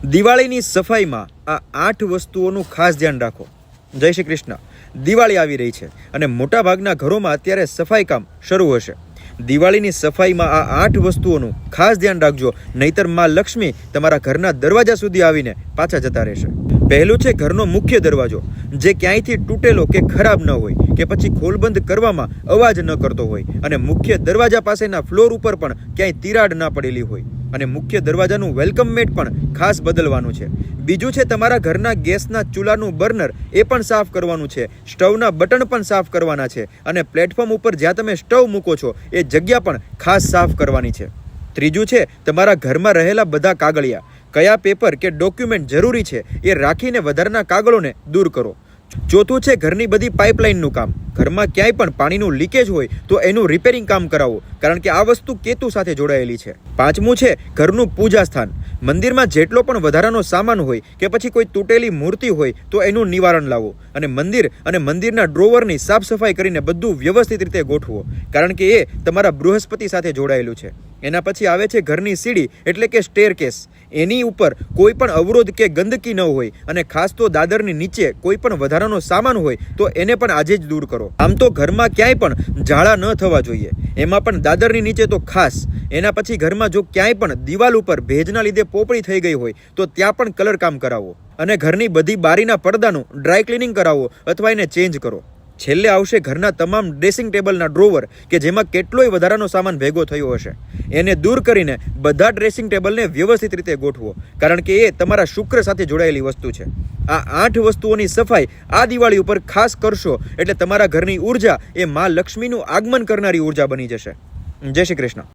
દિવાળીની સફાઈમાં આ 8 વસ્તુઓનું ખાસ ધ્યાન રાખો। જય શ્રી કૃષ્ણ। દિવાળી આવી રહી છે અને મોટાભાગના ઘરોમાં અત્યારે સફાઈ કામ શરૂ હશે। દિવાળીની સફાઈમાં આ 8 વસ્તુઓનું ખાસ ધ્યાન રાખજો, નહીતર માં લક્ષ્મી તમારા ઘરના દરવાજા સુધી આવીને પાછા જતા રહેશે। પહેલું છે ઘરનો મુખ્ય દરવાજો, જે ક્યાંયથી તૂટેલો કે ખરાબ ન હોય કે પછી ખોલબંધ કરવામાં અવાજ ન કરતો હોય અને મુખ્ય દરવાજા પાસેના ફ્લોર ઉપર પણ ક્યાંય તિરાડ ના પડેલી હોય અને મુખ્ય દરવાજાનું વેલકમ મેટ પણ ખાસ બદલવાનું છે। બીજું છે તમારા ઘરના ગેસના ચૂલાનું બર્નર, એ પણ સાફ કરવાનું છે। સ્ટવના બટન પણ સાફ કરવાના છે અને પ્લેટફોર્મ ઉપર જ્યાં તમે સ્ટવ મૂકો છો એ જગ્યા પણ ખાસ સાફ કરવાની છે। ત્રીજું છે તમારા ઘરમાં રહેલા બધા કાગળિયા, કયા પેપર કે ડોક્યુમેન્ટ જરૂરી છે એ રાખીને વધારાના કાગળોને દૂર કરો। ચોથું છે ઘરની બધી પાઇપલાઇનનું કામ। ઘરમાં ક્યાંય પણ પાણીનું લીકેજ હોય તો એનું રિપેરિંગ કામ કરાવો, કારણ કે આ વસ્તુ કેતુ સાથે જોડાયેલી છે। પાંચમું છે ઘરનું પૂજા સ્થાન। મંદિરમાં જેટલો પણ વધારાનો સામાન હોય કે પછી કોઈ તૂટેલી મૂર્તિ હોય તો એનું નિવારણ લાવો અને મંદિર અને મંદિરના ડ્રોવરની સાફ સફાઈ કરીને બધું વ્યવસ્થિત રીતે ગોઠવો, કારણ કે એ તમારા બૃહસ્પતિ સાથે જોડાયેલું છે। એના પછી આવે છે ઘરની સીડી એટલે કે સ્ટેરકેસ। એની ઉપર કોઈ પણ અવરોધ કે ગંદકી ન હોય અને ખાસ તો દાદરની નીચે કોઈ પણ વધારાનો સામાન હોય તો એને પણ આજે જ દૂર કરો। આમ તો ઘરમાં ક્યાંય પણ ઝાડા ન થવા જોઈએ, એમાં પણ દાદરની નીચે તો ખાસ। એના પછી ઘરમાં જો ક્યાંય પણ દિવાલ ઉપર ભેજના લીધે પોપડી થઈ ગઈ હોય તો ત્યાં પણ કલર કામ કરાવો અને ઘરની બધી બારીના પડદાનું ડ્રાય ક્લિનિંગ કરાવો અથવા એને ચેન્જ કરો। છેલ્લે આવશે ઘરના તમામ ડ્રેસિંગ ટેબલના ડ્રોવર કે જેમાં કેટલોય વધારાનો સામાન ભેગો થયો હશે, એને દૂર કરીને બધા ડ્રેસિંગ ટેબલને વ્યવસ્થિત રીતે ગોઠવો, કારણ કે એ તમારા શુક્ર સાથે જોડાયેલી વસ્તુ છે। આ 8 વસ્તુઓની સફાઈ આ દિવાળી ઉપર ખાસ કરશો એટલે તમારા ઘરની ઉર્જા એ માં લક્ષ્મીનું આગમન કરનારી ઉર્જા બની જશે। જય શ્રી કૃષ્ણ।